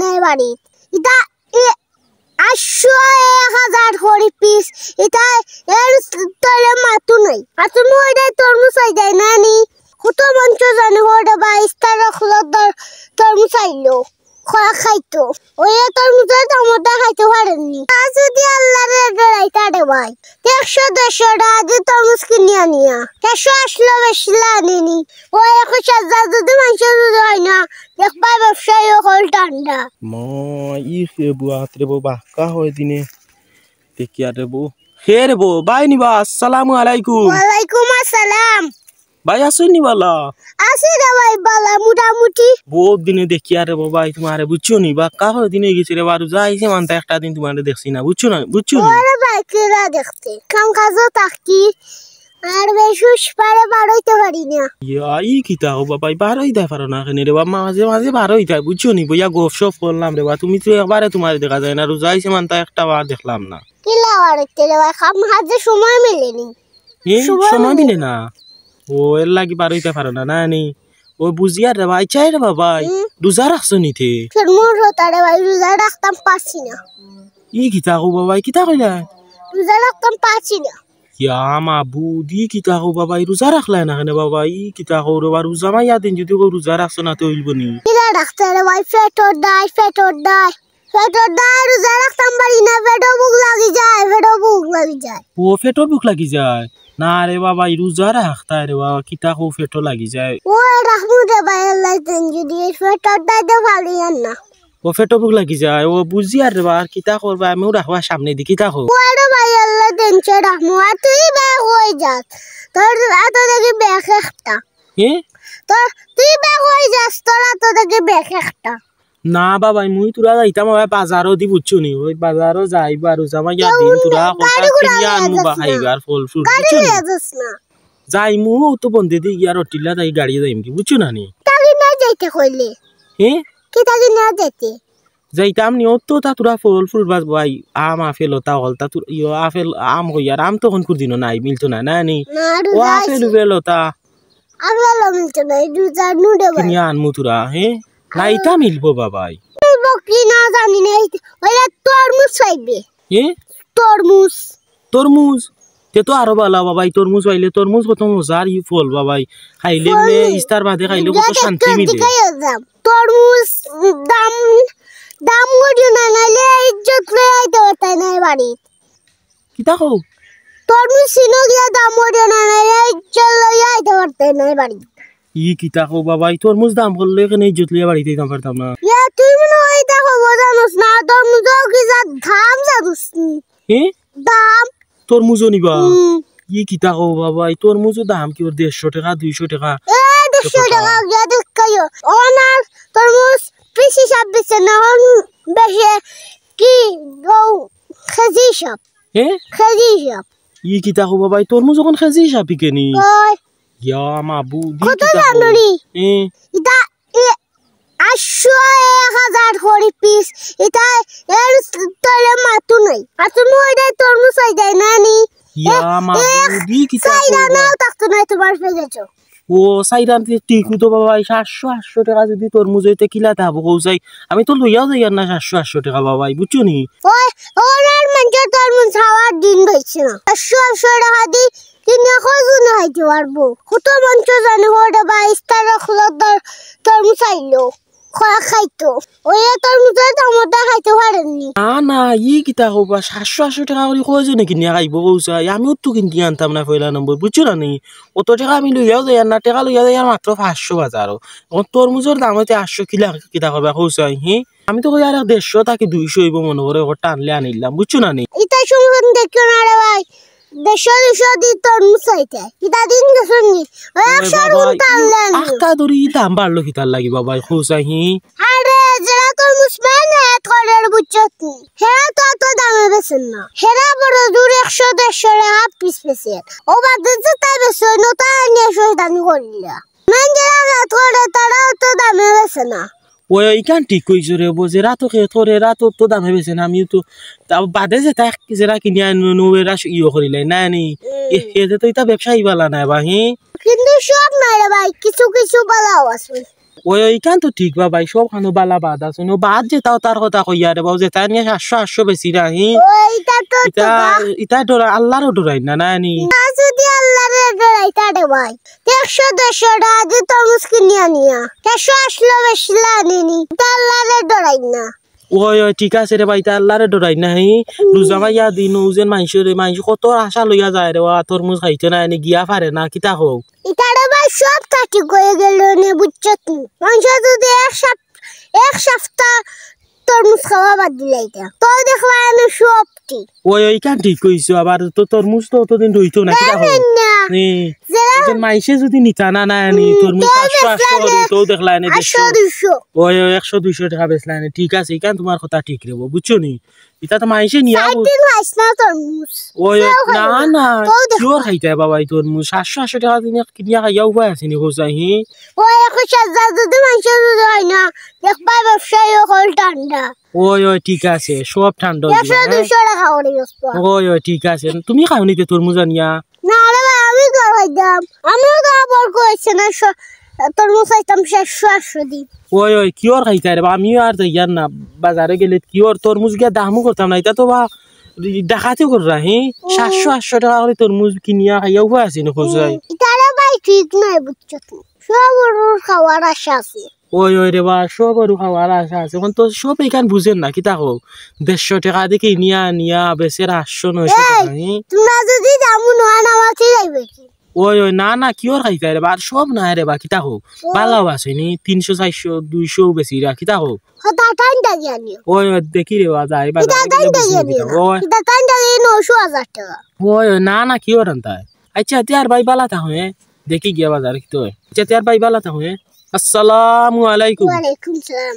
নাই বাড়ি এটা 800-1000 করে পিস এটা এর তলে মাতু নাই আর তুমি ওইটা তরমুজ চাই দেয় না নি কত মঞ্চ জানি ওটা 22 টাকা খোলার তরমুজ চাইলো খোলা খাইতো ওই তরমুজের দামটা খাইতে পারেননি আজ যদি আল্লাহর ডরাই কাটে ভাই 100-150 টাকা দিয়ে তরমুজ কিনে আনিয়া 100 আসলো বেশি আনেনি ওই 1000 যদি মানুষের হয় না দেখবা ব্যবসায়ী হল ঠান্ডা ই রেবু আত্রে বো বাক্কা হয় দিনে দেখিয়া রেবু হে রেবু বাই নিবা আসসালামু আলাইকুম ওয়ালাইকুম আসসালাম ভাই আসুনি বালা আসি রে ভাই বালা মোটামুটি বহুত দিনে দেখিয়া রেবু ভাই তোমারে বুঝছো নি বাক্কা হয় দিনে গেছে রে বারু যাইছে মানতে একটা দিন তোমারে দেখছি না বুঝছো ওরে ভাই কেরা দেখতে কাম কাজও তাকি আর বেশুস পারে বাড়াইতে পারি না ই কিতা ও বাবা বারোই দেয় পারো না কেন রে বাবা মাঝে মাঝে বারোই দেয় বুঝছো নি বইয়া গপ সপ করলাম রে বা তুমি তো একবারে তোমার দেখা যায় না রোজাইছে মানতা একটা বার দেখলাম না কিলা বাড়াইতে রে ভাই কাম কাজে সময় মেলেনি সময় মিলে না ও এর লাগি বারোইতে পারো না না নি ও বুঝিয়া রে ভাই চাই রে বাবা রোজা রাখছো নিতে মোর হতারে ভাই রোজা রাখতাম পারছি না ই কিতা কো বাবা কিতা কইলা রোজা রাখতাম পারছি না ইয়া মাবু দি কিতা কো বাবা রোজা রাখলা না কেন বাবা ই কিতা কো রে বা রোজা মাইয়া দিন যদি রোজা রাখছো না তো হইব নি কিলা রাখতে রে ভাই পেটর দাই রোজা রাখতাম পারি না পেটও ভুক লাগি যায় ও পেটর ভুক লাগি যায় না রে বাবা রোজা রাখতা রে বাবা কিতা কো পেটও লাগি যায় ও রাখমু রে ভাই আল্লাহ দেন যদি পেটর দাই দে ভালি না ও পেটও ভুক লাগি যায় ও বুঝি আর রে বা কিতা করবা আমিও রাখবা সামনে দি কিতা কো ওরে ভাই আল্লাহ দেন চে রাখমু আর তুই বে হই যাস তোর এত দেখি বেখ একটা তুই বে হই যাস তোর এত দেখি বেখ একটা না বাবা মুই তোরা যাইতাম বাজারও দি বুঝছো নি ওই বাজারও যাইবা আর জামা ইয়া দিন তোরা কথা কিনিয়া আনমু বা খাইবার ফল ফ্রুট বুঝছো নি যাই মু তো বন্ধে দি ইয়ার অটিলা তাই গাড়ি যাইম কি বুঝছো না নি তাকি না যাইতে কইলে কি তাকি না যাইতে যাইতাম নি তো তা তোরা ফল ফ্রুট বাস ভাই আম আপেল তা হলতা তোর ইয়ো আপেল আম হইয়ার আম তখন কোন দিন নাই মিলতো না না নি ও আপেল বেলতা আপেল মিলতো না রোজা নুডে ভাই কিনিয়া আনমু তোরা না এটা মিলবো বাবাই কি না জানি না ওইটা তরমুজ চাইবে তরমুজ তে তো আরো ভালো বাবাই তরমুজ পাইলে তরমুজ কত মজার ই ফল বাবাই খাইলে ইস্তার বাদে খাইলে কত শান্তি মিলে তরমুজ দাম গড়িও না নাইলে ইজ্জত লই আইতে পারতাই না বাড়ি কিতা কও তরমুজ সিনো গিয়া দাম গড়িও না নাইলে ইজ্জত লই আইতে পারতাই না বাড়ি ই কিতা কও বাবাই তরমুজ দাম করলে কেন ইজ্জত লইয়া বাড়িতে দিতাম পারতাম না ইয়া তুই মনে হয় দেখো জানোস না তরমুজও কি যা দাম জানোস দাম তরমুজও নিবা ই কিতা কও বাবাই তরমুজও দাম কি 150 টাকা 200 টাকা 150 টাকা গিয়া দেখাইও ওনার তরমুজ পিসি সব বেচে না বেশি কি কেজি সব ই কিতা কও বাবাই তরমুজ এখন কেজি সব বিকেনি ইয়া মাবু দি কত জানুরি এটা 800-1000 করে পিস এটা এর তলে মাতু নাই আর তুমি ওইটা তরমুজ চাই দেয় না নি ইয়া মাবু দি কিতা সাইরা নাও থাকতো না তোমার পেয়েছো ও সাইরান টিকু তো বাবা 700-800 টাকা যদি তরমুজ হইতে কিলা তা হবো কৌসাই আমি তো লইয়াও যাই না 700-800 টাকা বাবাই বুঝছো নি ওই ওনার মঞ্জে তরমুজ খাওয়ার দিন হইছে না 800 টাকা দি কিনে খোঁজুনে হইতে পারবো কত মঞ্চ জানি ওটা 22 টাকা খোলার তরমুজ চাইলো খোলা খাইতো ওই তরমুজের দামটা খাইতে পারেননি না ই কিতা কবা 700-800 টাকা করে কয়জনে কিনে খাইব কৌসাই আমিও তো কিনে আনতাম না পয়লা নম্বর বুঝছো না নি অত টাকা আমি লইয়াও যাই না টাকা লইয়া যাই মাত্র 500 বাজারও তরমুজের দাম হইতে 800 কিলা কিতা করবা কৌসাই আমি তো কই আর 150 টাকা 200 হইব মনে করে ওটা আনলে আনিলাম বুঝছো না নি ইতাই শুনুন দেখো না রে ভাই 150 দি তরমুজ চাইতে কিতা দিন গছনি ওই 100 টাকা আনলেন আকা দরি দাম বাড়লো কিতার লাগি বাবা কৌসাই আরে যারা তরমুজ মানে থরের বুঝছত হেরা তো দামে বেচেন না হেরা বড় দূর 100-150 টাকা পিস বেচেন ও বাদে যে তাই বেচো নতা নিয়ে দামি করিলা মান যারা থরে তারা তো দামে বেচে না ওই ইকান ঠিক কইছো রে বোঝেরা তো খে তোর এরা তো দামে বেছে না আমি তো তাও বাদে যে তাই যেরা কিনে আনো এরা ইয়ে করিলে না নি এতে তো এটা ব্যবসায়ী বালা না বাহি কিন্তু সব নাই রে ভাই কিছু কিছু বালাও আছে ওই ইকান তো ঠিক বা ভাই সব খানো বালা বাদ আছে নো বাদ যে তাও তার কথা কইয়া রে বাবু যে তাই নিয়ে 700 বেশি রাহি ওইটা তো এটা এটা ডরা আল্লাহরও ডরাই না না নি না যদি আল্লাহরে ডরাই তারে ভাই 100-150 টাকা দিয়ে তরমুজ কিনে আনিয়া 100 আসলো বেশি আনিনি আল্লাহরে ডরাই না ওই ঠিক আছে রে ভাই তা আল্লাহরে ডরাই না হি রোজা ভাইয়া দিন ওজেন মাইশ কত আশা লইয়া যায় রে তরমুজ খাইতে না এনে গিয়া পারে না কিতা হোক ইতারে ভাই সব থাকি গয়ে গেল নে বুঝছো তুমি মানুষ যদি এক সপ্তাহ তরমুজ খাওয়া বাদ দিলাইতা তো দেখবা আমি সব ঠিক ওই কান ঠিক কইছো আবার তো তরমুজ তো অতদিন রইতো না কিতা হোক মাইসে যদি নিতা না না নি তরমুজ 700 তো দেখলা নে 100-200 ওই 100-200 টাকা বেচলা নে ঠিক আছে ইকান তোমার কথা ঠিক রে বুঝছো নি এটা তো মাইসে নিয়া তরমুজ ওই না না কিওর খাইতে বাবা তরমুজ 700 টাকা দিনে কিনিয়া খাইয়াও পাই আসিনি কোসাই হি ওই 1000 যদি মানুষ যদি হয় না দেখবা ব্যবসায়ী হল ঠান্ডা ওই ঠিক আছে সব ঠান্ডা 100-200 টাকা করে ওই ঠিক আছে তুমি খাও নিতে তরমুজ আনিয়া না রে ভাই আমি খাইতাম আমিও তো আবার কইছে না তরমুজ খাইতাম 700 দিন ওই কিওর খাইতে রে আমিও আর যাইয়ার না বাজারে গেলে কিওর তরমুজ গিয়া দামও করতাম না এটা তো বা দেখাতে কররা হি 700-800 টাকা করে তরমুজ কিনিয়া খাইয়াও পাই আসিনি কোসাই ইতারে ভাই ঠিক নাই বুঝছো তুমি সব খাওয়ার আশা আছে ওই রে বা সব আর খাওয়ার আশা আছে এখন তো সব এখান বুঝেন না কিতা হোক 150 টাকা দেখে নিয়া বেচের 800-900 টাকা তোমরা যদি দামু নয় আমাকে যাইবে কি ওই না না কিওর খাইতে রে বা সব না রে বা কিতা হোক ভালো আছে নি 300-400-200 বেশি রা কিতা হোক হতা টাইমটা জানি ওই দেখি রে বা যাই বা ওই 900,000 টাকা ওই না কিওর আনতা আচ্ছা তিয়ার ভাই বালা তা হয় দেখি গিয়া বাজার কি তো আচ্ছা তিয়ার ভাই বালা তা হয় আসসালামু আলাইকুম ওয়া আলাইকুম সালাম